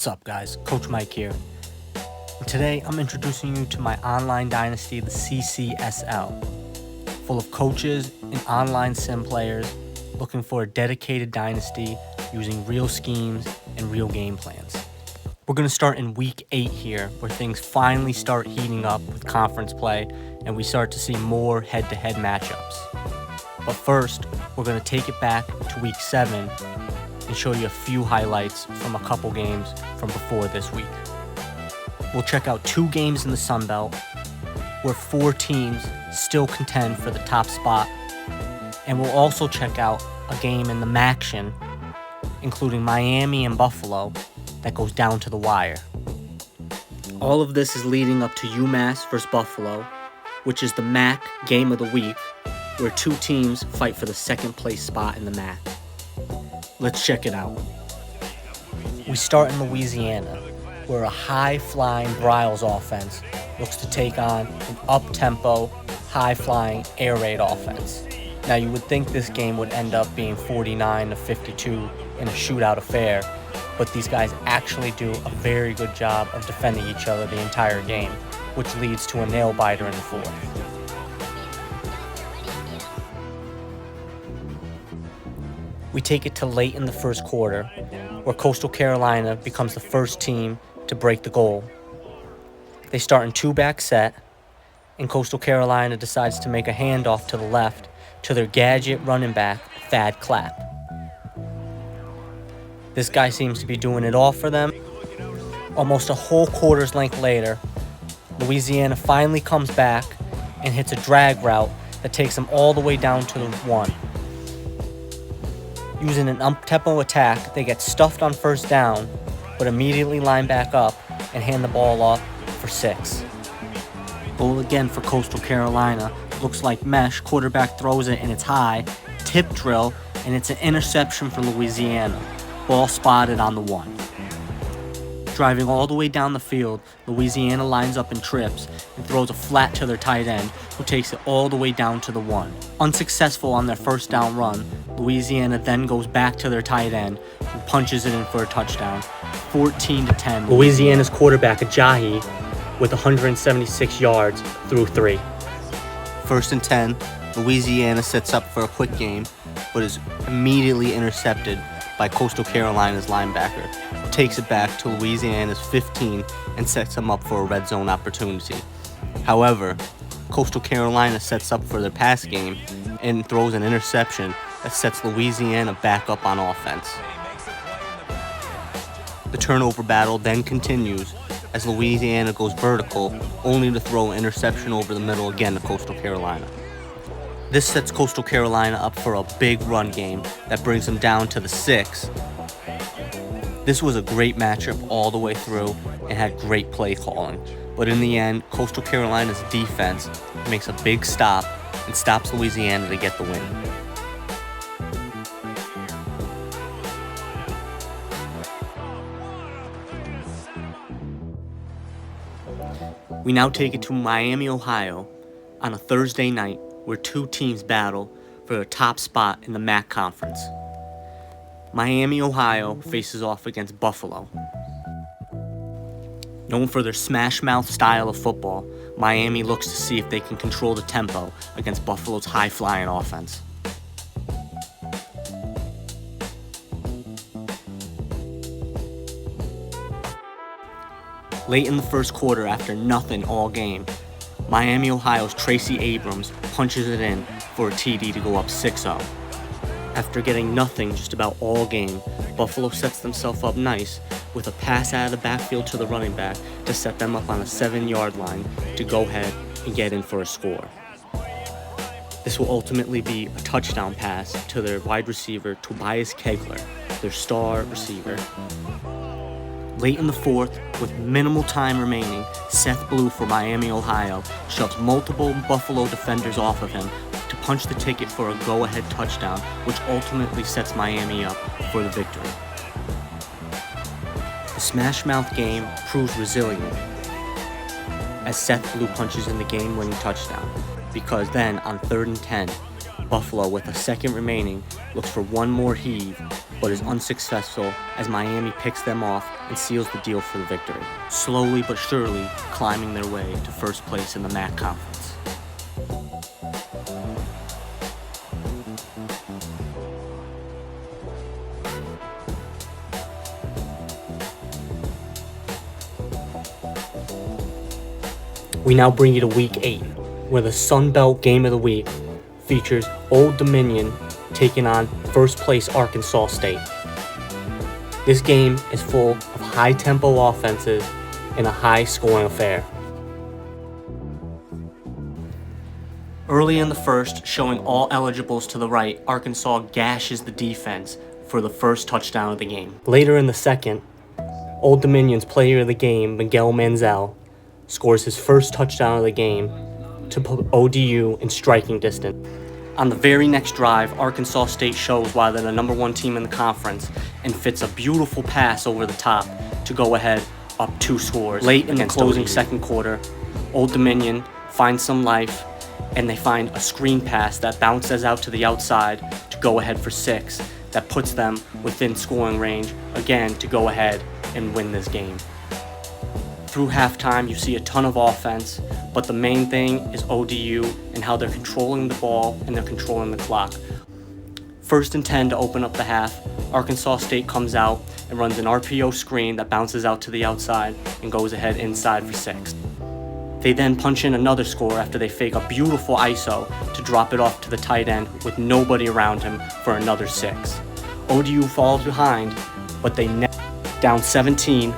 What's up, guys? Coach Mike here. And today I'm introducing you to my online dynasty, the CCSL, full of coaches and online sim players looking for a dedicated dynasty using real schemes and real game plans. We're going to start in week 8 here, where things finally start heating up with conference play and we start to see more head-to-head matchups. But first, we're going to take it back to week 7 and show you a few highlights from a couple games from before this week. We'll check out 2 games in the Sun Belt where 4 teams still contend for the top spot, and we'll also check out a game in the MACtion, including Miami and Buffalo, that goes down to the wire. All of this is leading up to UMass versus Buffalo, which is the MAC game of the week, where 2 teams fight for the second place spot in the MAC. Let's check it out. We start in Louisiana, where a high-flying Bryles offense looks to take on an up-tempo, high-flying air raid offense. Now, you would think this game would end up being 49-52 in a shootout affair, but these guys actually do a very good job of defending each other the entire game, which leads to a nail-biter in the fourth. We take it to late in the first quarter, where Coastal Carolina becomes the first team to break the goal. They start in 2-back set, and Coastal Carolina decides to make a handoff to the left to their gadget running back, Thad Clapp. This guy seems to be doing it all for them. Almost a whole quarter's length later, Louisiana finally comes back and hits a drag route that takes them all the way down to the 1. Using an up-tempo attack, they get stuffed on first down, but immediately line back up and hand the ball off for 6. Goal again for Coastal Carolina. Looks like mesh, quarterback throws it and it's high, tip drill, and it's an interception for Louisiana. Ball spotted on the 1. Driving all the way down the field, Louisiana lines up in trips and throws a flat to their tight end, who takes it all the way down to the 1. Unsuccessful on their first down run, Louisiana then goes back to their tight end, who punches it in for a touchdown, 14-10. Louisiana's quarterback, Ajayi, with 176 yards through 3. First and 10, Louisiana sets up for a quick game, but is immediately intercepted by Coastal Carolina's linebacker, who takes it back to Louisiana's 15 and sets them up for a red zone opportunity. However, Coastal Carolina sets up for their pass game and throws an interception that sets Louisiana back up on offense. The turnover battle then continues as Louisiana goes vertical, only to throw an interception over the middle again to Coastal Carolina. This sets Coastal Carolina up for a big run game that brings them down to the 6. This was a great matchup all the way through and had great play calling. But in the end, Coastal Carolina's defense makes a big stop and stops Louisiana to get the win. We now take it to Miami, Ohio, on a Thursday night where 2 teams battle for a top spot in the MAC conference. Miami, Ohio faces off against Buffalo. Known for their smash-mouth style of football, Miami looks to see if they can control the tempo against Buffalo's high-flying offense. Late in the first quarter, after nothing all game, Miami, Ohio's Tracy Abrams punches it in for a TD to go up 6-0. After getting nothing just about all game, Buffalo sets themselves up nice with a pass out of the backfield to the running back to set them up on a 7-yard line to go ahead and get in for a score. This will ultimately be a touchdown pass to their wide receiver, Tobias Kegler, their star receiver. Late in the fourth, with minimal time remaining, Seth Blue for Miami, Ohio shoves multiple Buffalo defenders off of him to punch the ticket for a go-ahead touchdown, which ultimately sets Miami up for the victory. The smash-mouth game proves resilient as Seth Blue punches in the game-winning touchdown, because then on 3rd and 10, Buffalo, with a second remaining, looks for one more heave, but is unsuccessful as Miami picks them off and seals the deal for the victory, slowly but surely climbing their way to first place in the MAC Conference. We now bring you to Week 8, where the Sun Belt Game of the Week features Old Dominion taking on first place Arkansas State. This game is full of high-tempo offenses and a high-scoring affair. Early in the first, showing all eligibles to the right, Arkansas gashes the defense for the first touchdown of the game. Later in the second, Old Dominion's player of the game, Miguel Manziel, scores his first touchdown of the game to put ODU in striking distance. On the very next drive, Arkansas State shows why they're the number one team in the conference and fits a beautiful pass over the top to go ahead up 2 scores. Late in the closing second quarter, Old Dominion finds some life and they find a screen pass that bounces out to the outside to go ahead for 6. That puts them within scoring range again to go ahead and win this game. Through halftime, you see a ton of offense, but the main thing is ODU and how they're controlling the ball and they're controlling the clock. 1st and 10 to open up the half, Arkansas State comes out and runs an RPO screen that bounces out to the outside and goes ahead inside for 6. They then punch in another score after they fake a beautiful ISO to drop it off to the tight end with nobody around him for another 6. ODU falls behind, but they down 17.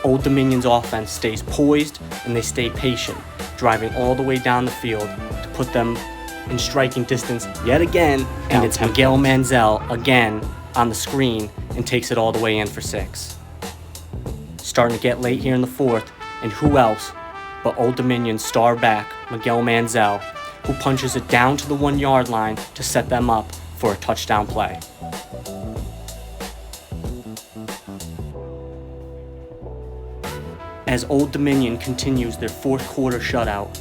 Old Dominion's offense stays poised and they stay patient, driving all the way down the field to put them in striking distance yet again, and it's Miguel Manziel again on the screen and takes it all the way in for 6. Starting to get late here in the fourth, and who else but Old Dominion's star back, Miguel Manziel, who punches it down to the 1-yard line to set them up for a touchdown play. As Old Dominion continues their 4th quarter shutout,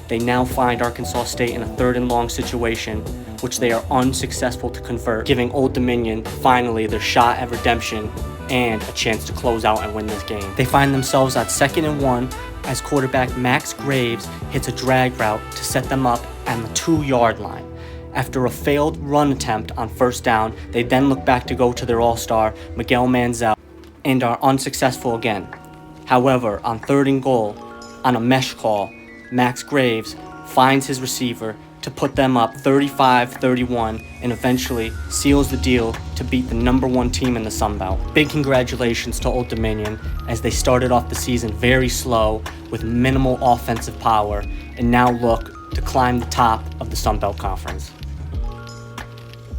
they now find Arkansas State in a 3rd and long situation, which they are unsuccessful to convert, giving Old Dominion finally their shot at redemption and a chance to close out and win this game. They find themselves at 2nd and 1 as quarterback Max Graves hits a drag route to set them up on the 2-yard line. After a failed run attempt on 1st down, they then look back to go to their all-star, Miguel Manziel, and are unsuccessful again. However, on 3rd and goal, on a mesh call, Max Graves finds his receiver to put them up 35-31 and eventually seals the deal to beat the number 1 team in the Sun Belt. Big congratulations to Old Dominion as they started off the season very slow with minimal offensive power and now look to climb the top of the Sun Belt Conference.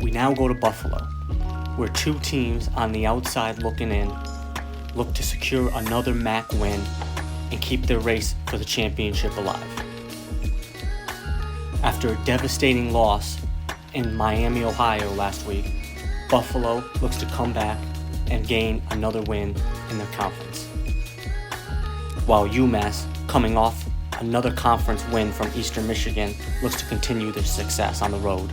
We now go to Buffalo, where 2 teams on the outside looking in look to secure another MAC win and keep their race for the championship alive. After a devastating loss in Miami, Ohio last week, Buffalo looks to come back and gain another win in their conference. While UMass, coming off another conference win from Eastern Michigan, looks to continue their success on the road.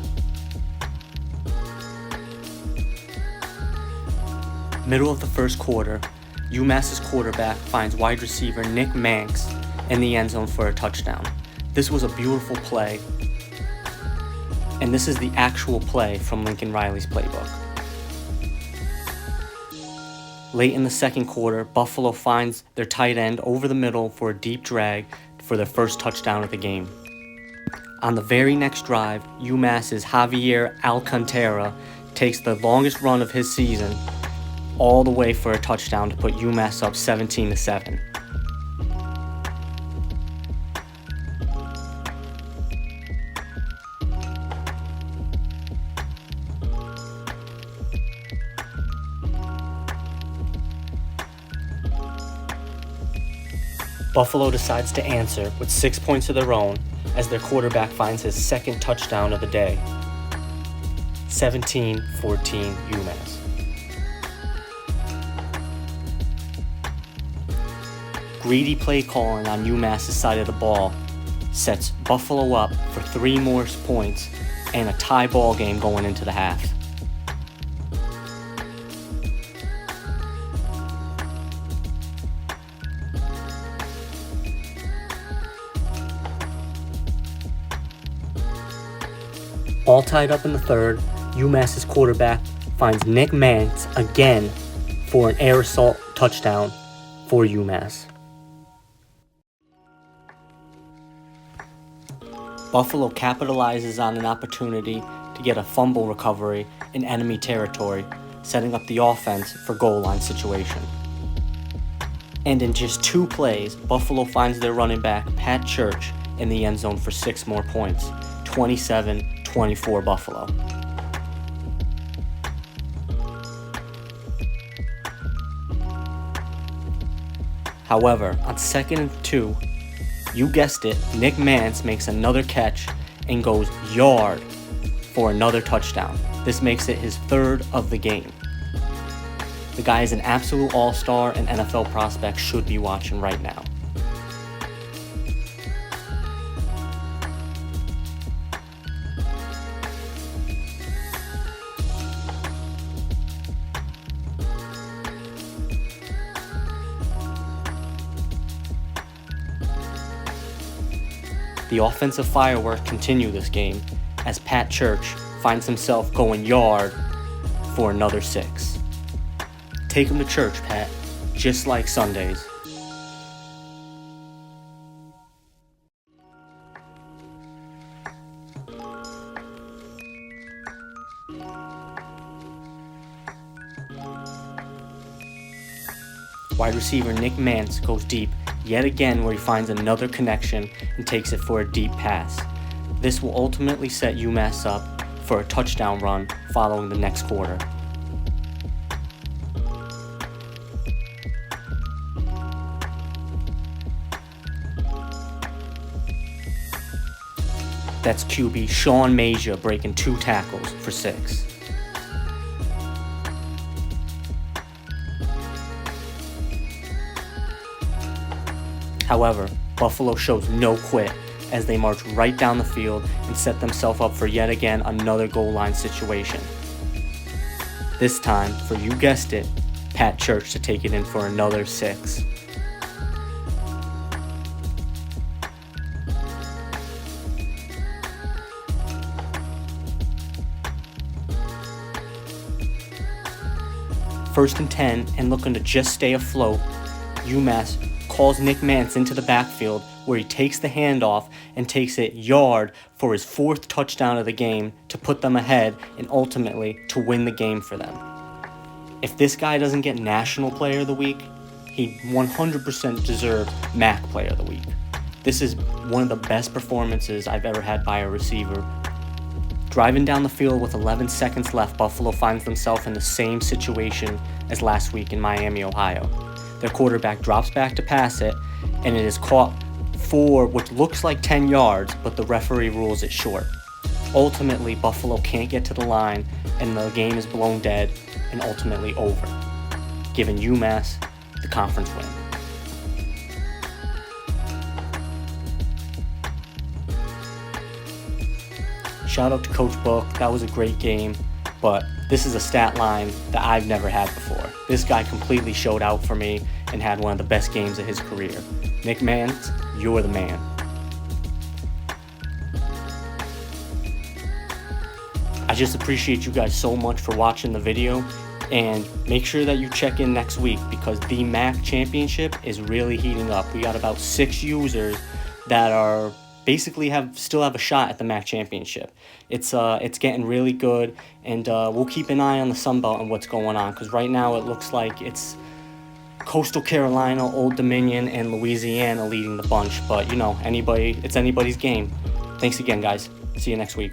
Middle of the 1st quarter, UMass's quarterback finds wide receiver Nick Manx in the end zone for a touchdown. This was a beautiful play, and this is the actual play from Lincoln Riley's playbook. Late in the 2nd quarter, Buffalo finds their tight end over the middle for a deep drag for their first touchdown of the game. On the very next drive, UMass's Javier Alcantara takes the longest run of his season all the way for a touchdown to put UMass up 17-7. Buffalo decides to answer with 6 points of their own as their quarterback finds his 2nd touchdown of the day. 17-14 UMass. Greedy play calling on UMass's side of the ball sets Buffalo up for 3 more points and a tie ball game going into the half. All tied up in the third, UMass's quarterback finds Nick Mance again for an air assault touchdown for UMass. Buffalo capitalizes on an opportunity to get a fumble recovery in enemy territory, setting up the offense for goal line situation. And in just 2 plays, Buffalo finds their running back, Pat Church, in the end zone for 6 more points, 27-24 Buffalo. However, on 2nd and 2, you guessed it, Nick Mance makes another catch and goes yard for another touchdown. This makes it his 3rd of the game. The guy is an absolute all-star and NFL prospect should be watching right now. The offensive fireworks continue this game as Pat Church finds himself going yard for another 6. Take him to church, Pat, just like Sundays. Wide receiver Nick Mance goes deep yet again where he finds another connection and takes it for a deep pass. This will ultimately set UMass up for a touchdown run following the next quarter. That's QB Sean Major breaking 2 tackles for 6. However, Buffalo shows no quit as they march right down the field and set themselves up for yet again another goal line situation. This time, for you guessed it, Pat Church to take it in for another 6. First and 10, and looking to just stay afloat, UMass calls Nick Mance into the backfield where he takes the handoff and takes it yard for his 4th touchdown of the game to put them ahead and ultimately to win the game for them. If this guy doesn't get National Player of the Week, he 100% deserves MAC Player of the Week. This is one of the best performances I've ever had by a receiver. Driving down the field with 11 seconds left, Buffalo finds themselves in the same situation as last week in Miami, Ohio. Their quarterback drops back to pass it, and it is caught for what looks like 10 yards, but the referee rules it short. Ultimately, Buffalo can't get to the line, and the game is blown dead and ultimately over, giving UMass the conference win. Shout out to Coach Book. That was a great game, but this is a stat line that I've never had before. This guy completely showed out for me and had one of the best games of his career. Nick Mance, you're the man. I just appreciate you guys so much for watching the video, and make sure that you check in next week because the MAC championship is really heating up. We got about 6 users that are basically still have a shot at the MAC championship. It's getting really good, and we'll keep an eye on the Sun Belt and what's going on because right now it looks like it's Coastal Carolina, Old Dominion, and Louisiana leading the bunch. But you know, it's anybody's game. Thanks again, guys. See you next week.